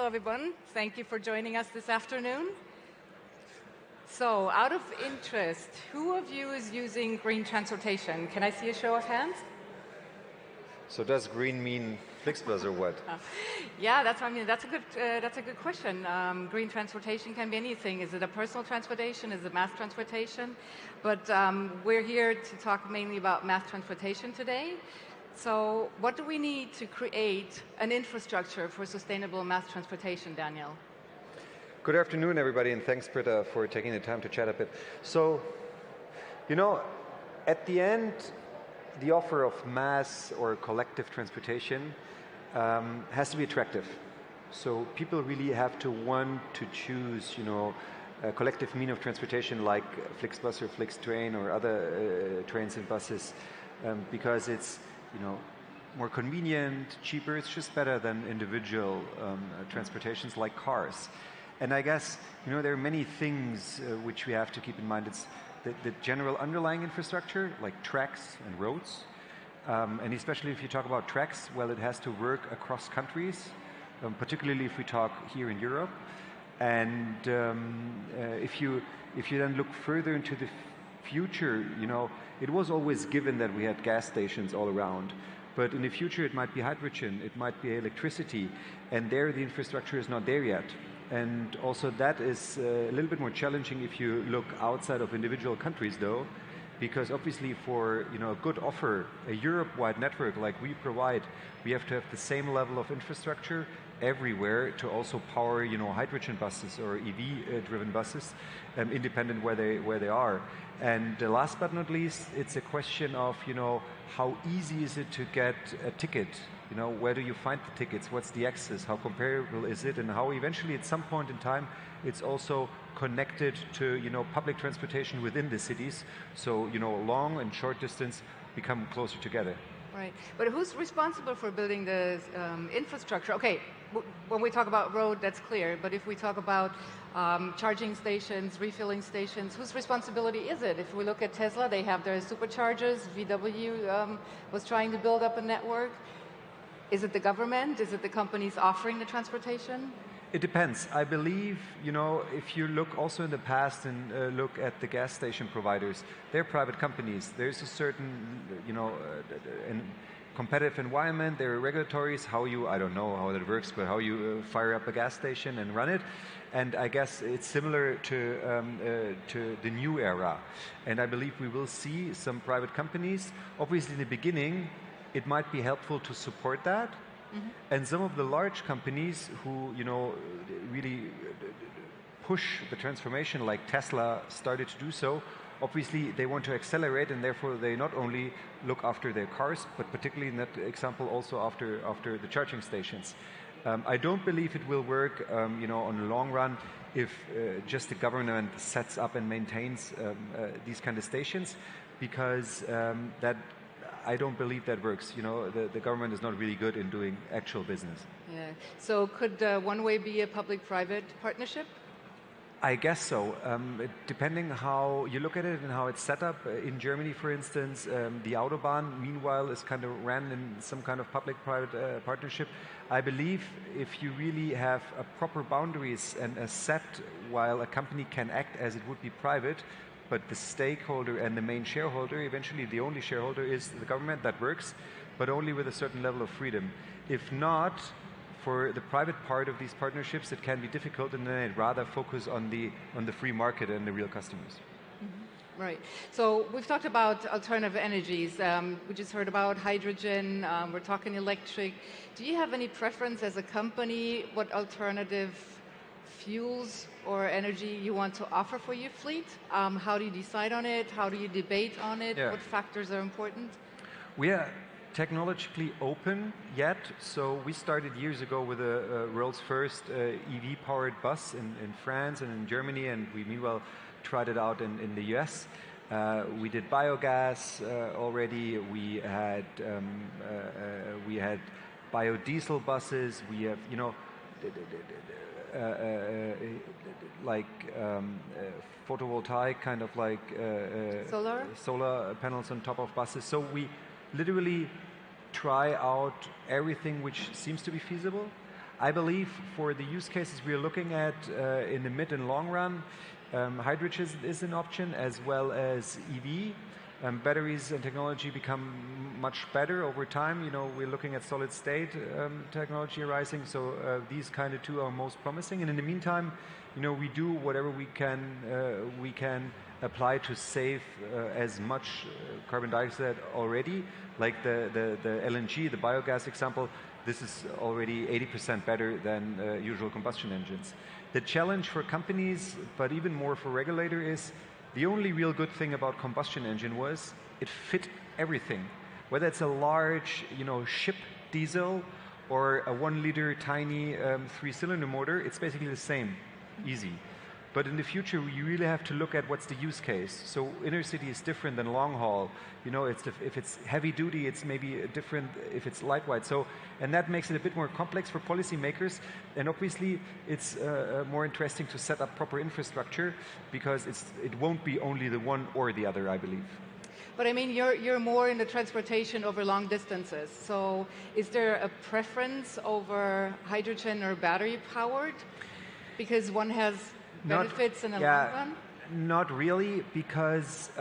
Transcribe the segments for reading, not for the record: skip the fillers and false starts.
Hello, everyone. Thank you for joining us this afternoon. So, out of interest, who of you is using green transportation? Can I see a show of hands? So does green mean FLIX or what? Yeah, that's what I mean. That's a good question. Green transportation can be anything. Is it a personal transportation? Is it mass transportation? But we're here to talk mainly about mass transportation today. So what do we need to create an infrastructure for sustainable mass transportation, Daniel? Good afternoon, everybody, and thanks, Britta, for taking the time to chat a bit. So, at the end, the offer of mass or collective transportation has to be attractive. So people really have to want to choose, a collective mean of transportation like FLIX bus or FLIX train or other trains and buses, because it's, more convenient, cheaper. It's just better than individual transportations like cars. And I guess, there are many things which we have to keep in mind. It's the general underlying infrastructure, like tracks and roads. And especially if you talk about tracks, well, it has to work across countries, particularly if we talk here in Europe. And if you then look further into the future, it was always given that we had gas stations all around. But in the future, it might be hydrogen, it might be electricity, and there the infrastructure is not there yet. And also that is a little bit more challenging if you look outside of individual countries, though, because obviously for a good offer, a Europe-wide network like we provide, we have to have the same level of infrastructure everywhere to also power hydrogen buses or EV-driven buses, independent where they are. And last but not least, it's a question of how easy is it to get a ticket? Where do you find the tickets? What's the access? How comparable is it? And how eventually at some point in time it's also connected to public transportation within the cities, so long and short distance become closer together. Right, but who's responsible for building the infrastructure? Okay, when we talk about road, that's clear, but if we talk about charging stations, refilling stations, whose responsibility is it? If we look at Tesla, they have their superchargers. VW was trying to build up a network. Is it the government? Is it the companies offering the transportation? It depends. I believe, if you look also in the past and look at the gas station providers, they're private companies. There's a certain, competitive environment, there are regulatories, I don't know how that works, but how you fire up a gas station and run it. And I guess it's similar to the new era. And I believe we will see some private companies. Obviously in the beginning, it might be helpful to support that. Mm-hmm. And some of the large companies who, really push the transformation, like Tesla started to do so, obviously they want to accelerate, and therefore they not only look after their cars, but particularly in that example also after the charging stations. I don't believe it will work, on the long run if just the government sets up and maintains these kind of stations, because I don't believe that works. The government is not really good in doing actual business. Yeah. So could one way be a public-private partnership? I guess so. Depending how you look at it and how it's set up. In Germany, for instance, the Autobahn, meanwhile, is kind of ran in some kind of public-private partnership. I believe if you really have a proper boundaries and a set, while a company can act as it would be private, but the stakeholder and the main shareholder, eventually the only shareholder is the government, that works, but only with a certain level of freedom. If not, for the private part of these partnerships, it can be difficult, and then I'd rather focus on the free market and the real customers. Mm-hmm. Right. So we've talked about alternative energies. We just heard about hydrogen. We're talking electric. Do you have any preference as a company what alternative fuels or energy you want to offer for your fleet? How do you decide on it? How do you debate on it? Yeah. What factors are important? We are technologically open yet, so we started years ago with a world's first EV-powered bus in France and in Germany, and we meanwhile tried it out in the US. We did biogas already. We had biodiesel buses. We have photovoltaic kind of like solar panels on top of buses. So we literally try out everything which seems to be feasible. I believe for the use cases we are looking at in the mid and long run, hydrogen is an option as well as EV. Batteries and technology become much better over time. We're looking at solid state technology arising, so these kind of two are most promising. And in the meantime, we do whatever we can apply to save as much carbon dioxide already, like the LNG, the biogas example. This is already 80% better than usual combustion engines. The challenge for companies, but even more for regulator, is the only real good thing about combustion engine was it fit everything. Whether it's a large, ship diesel or a 1 liter tiny 3-cylinder motor, it's basically the same, easy. But in the future, you really have to look at what's the use case. So inner city is different than long haul. If it's heavy duty, it's maybe different if it's lightweight. And that makes it a bit more complex for policymakers. And obviously, it's more interesting to set up proper infrastructure because it won't be only the one or the other, I believe. But I mean, you're more in the transportation over long distances. So is there a preference over hydrogen or battery powered? Because one has benefits in the long run? Not really, because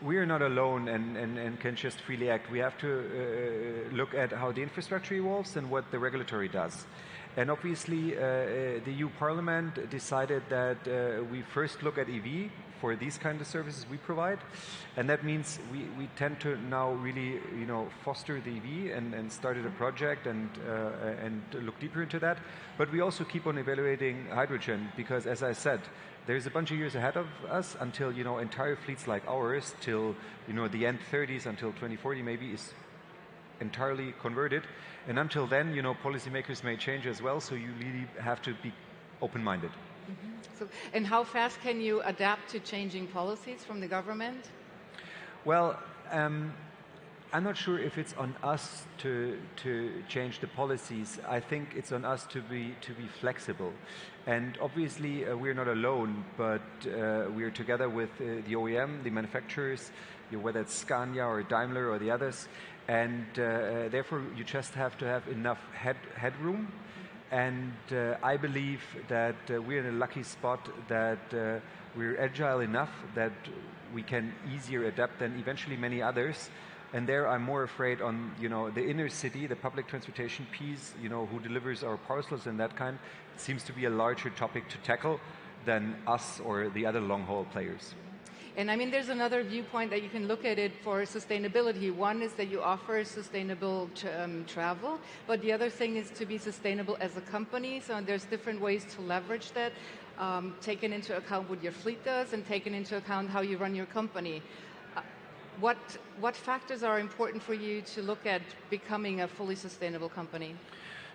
we are not alone and can just freely act. We have to look at how the infrastructure evolves and what the regulatory does. And obviously, the EU Parliament decided that we first look at EV for these kind of services we provide, and that means we tend to now really foster the EV and started a project and look deeper into that. But we also keep on evaluating hydrogen because, as I said, there's a bunch of years ahead of us until entire fleets like ours till the end 30s, until 2040 maybe, is entirely converted, and until then policymakers may change as well. So you really have to be open-minded. So, and how fast can you adapt to changing policies from the government? Well, I'm not sure if it's on us to change the policies. I think it's on us to be flexible. And obviously, we're not alone, but we're together with the OEM, the manufacturers, whether it's Scania or Daimler or the others. And therefore, you just have to have enough headroom. And I believe that we're in a lucky spot that we're agile enough that we can easier adapt than eventually many others. And there I'm more afraid on the inner city, the public transportation piece, who delivers our parcels and that kind. It seems to be a larger topic to tackle than us or the other long-haul players. And I mean, there's another viewpoint that you can look at it for sustainability. One is that you offer sustainable travel, but the other thing is to be sustainable as a company. So there's different ways to leverage that, taken into account what your fleet does and taken into account how you run your company. What factors are important for you to look at becoming a fully sustainable company?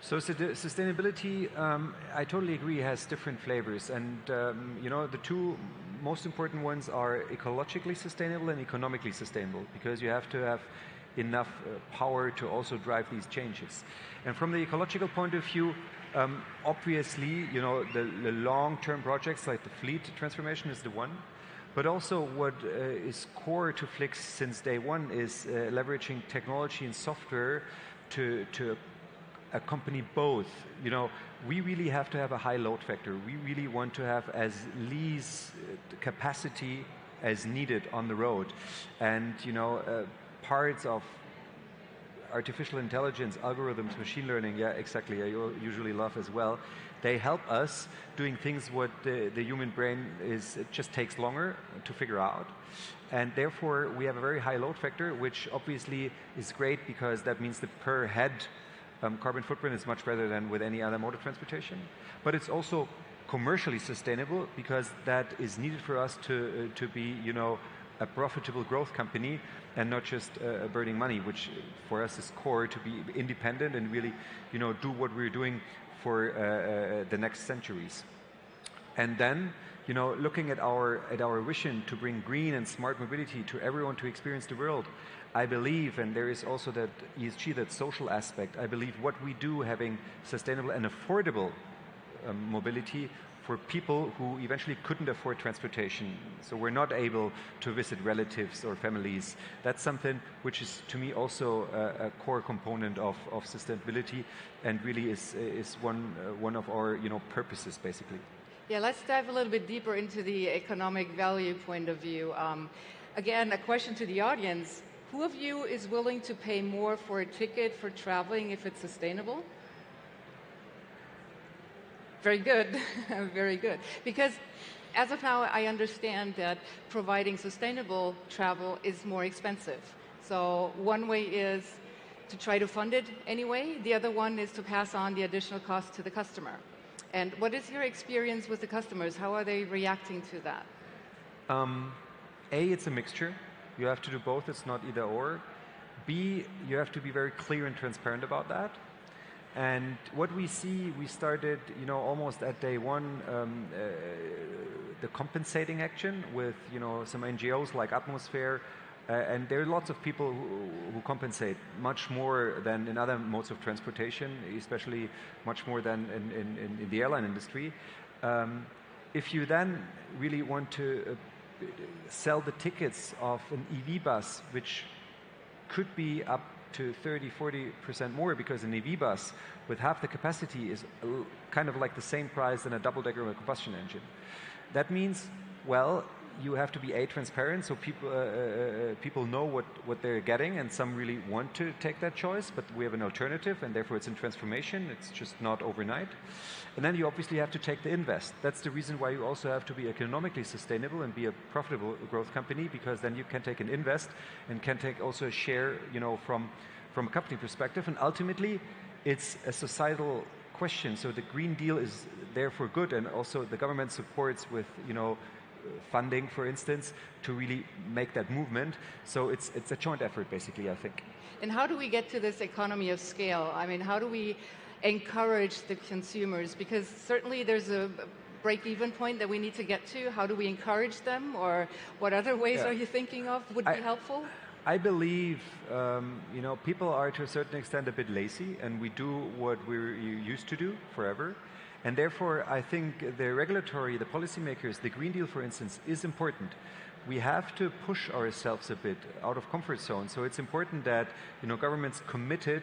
So sustainability, I totally agree, has different flavors. And the two most important ones are ecologically sustainable and economically sustainable, because you have to have enough power to also drive these changes. And from the ecological point of view, obviously, the long-term projects like the fleet transformation is the one. But also what is core to FLIX since day one is leveraging technology and software to accompany both. We really have to have a high load factor. We really want to have as least capacity as needed on the road. And parts of artificial intelligence, algorithms, machine learning, yeah, exactly, I usually love as well. They help us doing things what the human brain it just takes longer to figure out. And therefore, we have a very high load factor, which obviously is great because that means the per head carbon footprint is much better than with any other mode of transportation. But it's also commercially sustainable because that is needed for us to be, a profitable growth company and not just burning money, which for us is core to be independent and really, do what we're doing for the next centuries. And then, looking at our vision to bring green and smart mobility to everyone to experience the world, I believe, and there is also that ESG, that social aspect, I believe what we do having sustainable and affordable mobility for people who eventually couldn't afford transportation, so we're not able to visit relatives or families. That's something which is, to me, also a core component of sustainability, and really is one of our purposes, basically. Yeah, let's dive a little bit deeper into the economic value point of view. Again, a question to the audience. Who of you is willing to pay more for a ticket for traveling if it's sustainable? Very good, very good. Because as of now, I understand that providing sustainable travel is more expensive. So one way is to try to fund it anyway. The other one is to pass on the additional cost to the customer. And what is your experience with the customers? How are they reacting to that? A, it's a mixture. You have to do both. It's not either or. B, you have to be very clear and transparent about that. And what we see, we started, almost at day one, the compensating action with, some NGOs like Atmosphere, and there are lots of people who compensate much more than in other modes of transportation, especially much more than in the airline industry. If you then really want to sell the tickets of an EV bus, which could be up to 30–40% more, because an EV bus with half the capacity is kind of like the same price than a double-decker with a combustion engine. That means, well, you have to be transparent, so people know what they're getting, and some really want to take that choice, but we have an alternative, and therefore it's in transformation. It's just not overnight. And then you obviously have to take the invest. That's the reason why you also have to be economically sustainable and be a profitable growth company, because then you can take an invest and can take also a share, from a company perspective. And ultimately, it's a societal question. So the Green Deal is there for good, and also the government supports with, funding, for instance, to really make that movement. So it's a joint effort, basically, I think. And how do we get to this economy of scale? I mean, how do we encourage the consumers? Because certainly there's a break-even point that we need to get to. How do we encourage them, or what other ways are you thinking of would be helpful? I believe, people are to a certain extent a bit lazy, and we do what we're used to do forever. And therefore, I think the regulatory, the policymakers, the Green Deal, for instance, is important. We have to push ourselves a bit out of comfort zone. So it's important that governments committed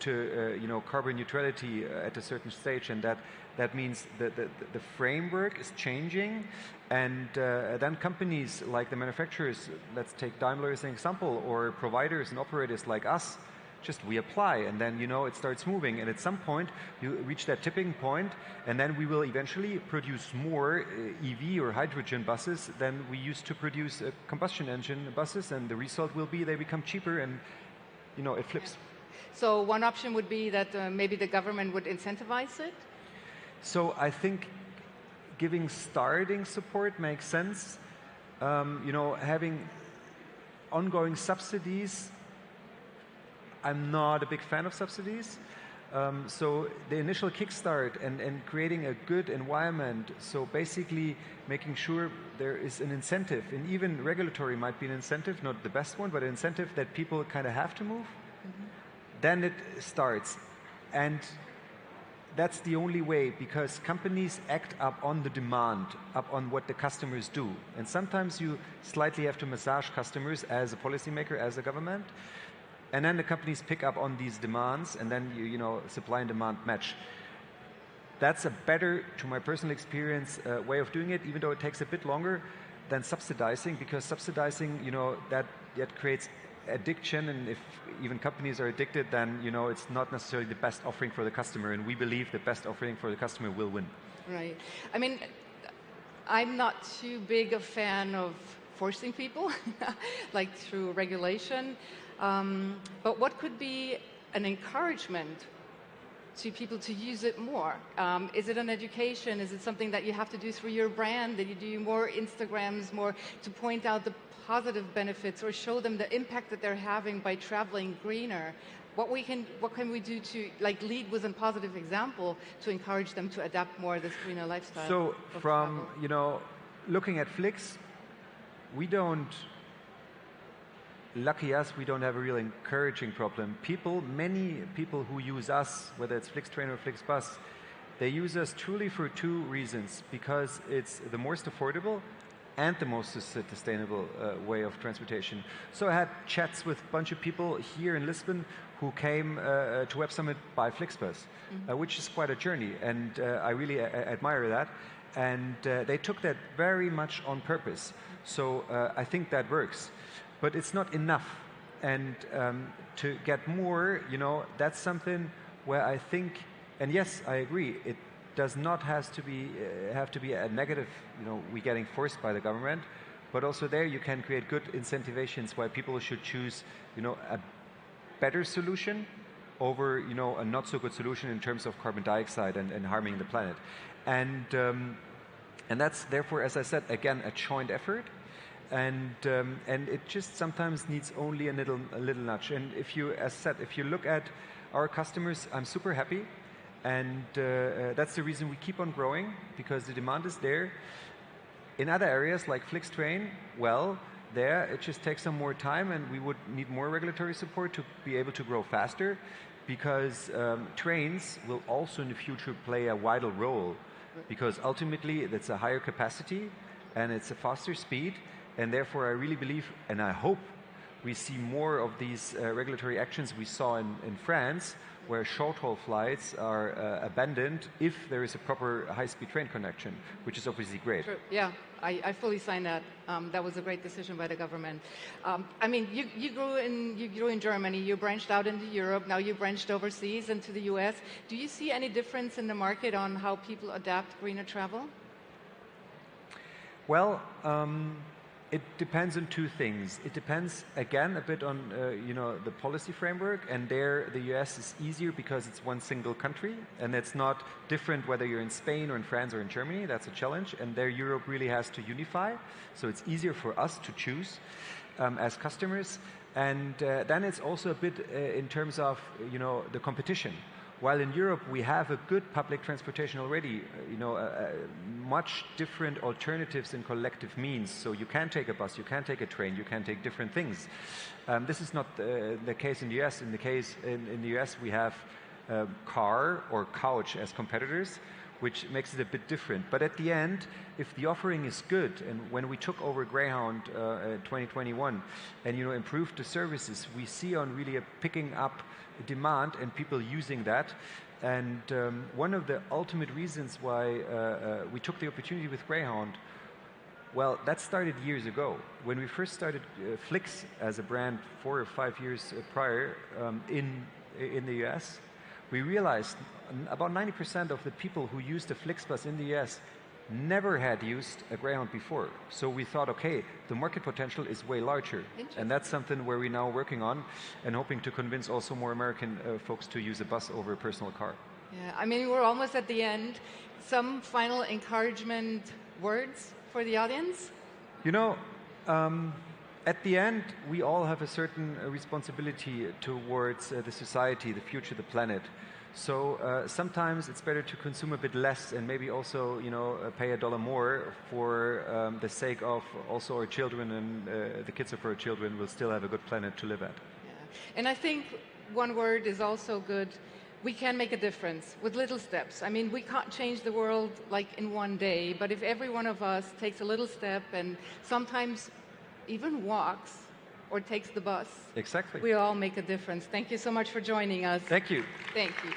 to carbon neutrality at a certain stage, and that means that the framework is changing, and then companies like the manufacturers, let's take Daimler as an example, or providers and operators like us, just we apply, and then it starts moving, and at some point you reach that tipping point, and then we will eventually produce more EV or hydrogen buses than we used to produce combustion engine buses, and the result will be they become cheaper, and it flips. So one option would be that maybe the government would incentivize it? So I think giving starting support makes sense. Having ongoing subsidies, I'm not a big fan of subsidies. So the initial kickstart and creating a good environment, so basically making sure there is an incentive, and even regulatory might be an incentive, not the best one, but an incentive that people kind of have to move. Mm-hmm. Then it starts. And that's the only way, because companies act up on the demand, up on what the customers do. And sometimes you slightly have to massage customers as a policymaker, as a government. And then the companies pick up on these demands, and then supply and demand match. That's a better, to my personal experience, way of doing it, even though it takes a bit longer than subsidizing, because subsidizing, that creates addiction, and if even companies are addicted, then it's not necessarily the best offering for the customer, and we believe the best offering for the customer will win. Right. I mean, I'm not too big a fan of forcing people, like through regulation. But what could be an encouragement to people to use it more? Is it an education? Is it something that you have to do through your brand, that you do more Instagrams, more to point out the positive benefits or show them the impact that they're having by traveling greener? What can we do to lead with a positive example to encourage them to adapt more this greener lifestyle? So from looking at FLIX, lucky us, we don't have a real encouraging problem. Many people who use us, whether it's FLIX Train or FLIX Bus, They use us truly for two reasons, because it's the most affordable and the most sustainable way of transportation. So I had chats with a bunch of people here in Lisbon who came to Web Summit by FlixBus, which is quite a journey, and I really admire that. And they took that very much on purpose. So I think that works. But it's not enough. And to get more, that's something where I think, and yes, I agree, it does not have to be a negative, we getting forced by the government, but also there you can create good incentivations why people should choose, a better solution over, a not so good solution in terms of carbon dioxide and harming the planet. And that's therefore, as I said, again, a joint effort. And it just sometimes needs only a little nudge. And if you, as said, if you look at our customers, I'm super happy. And that's the reason we keep on growing, because the demand is there. In other areas like FLIX Train, well, there it just takes some more time, and we would need more regulatory support to be able to grow faster, because trains will also in the future play a vital role, because ultimately it's a higher capacity and it's a faster speed, and therefore I really believe, and I hope, we see more of these regulatory actions we saw in France, where short-haul flights are abandoned if there is a proper high-speed train connection, which is obviously great. True. Yeah, I fully sign that. That was a great decision by the government. I mean, you grew in Germany, you branched out into Europe, now you branched overseas into the US. Do you see any difference in the market on how people adapt greener travel? Well, it depends on two things. It depends, again, a bit on the policy framework, and there the US is easier because it's one single country, and it's not different whether you're in Spain or in France or in Germany. That's a challenge, and there Europe really has to unify, so it's easier for us to choose as customers. And then it's also a bit in terms of the competition. While in Europe we have a good public transportation already, much different alternatives in collective means. So you can take a bus, you can take a train, you can take different things. This is not the case in the US. In the US we have car or couch as competitors, which makes it a bit different. But at the end, if the offering is good, and when we took over Greyhound in 2021 and improved the services, we see on really a picking up demand and people using that. And one of the ultimate reasons why we took the opportunity with Greyhound, well, that started years ago. When we first started FLIX as a brand 4 or 5 years prior in the US, we realized about 90% of the people who used a FlixBus in the US never had used a Greyhound before. So we thought, okay, the market potential is way larger. And that's something where we're now working on and hoping to convince also more American folks to use a bus over a personal car. Yeah, I mean, we're almost at the end. Some final encouragement words for the audience? At the end, we all have a certain responsibility towards the society, the future, the planet. So sometimes it's better to consume a bit less and maybe also, pay $1 more for the sake of also our children, and the kids of our children will still have a good planet to live at. Yeah. And I think one word is also good. We can make a difference with little steps. I mean, we can't change the world like in one day, but if every one of us takes a little step and sometimes even walks or takes the bus, exactly, we all make a difference. Thank you so much for joining us. Thank you. Thank you.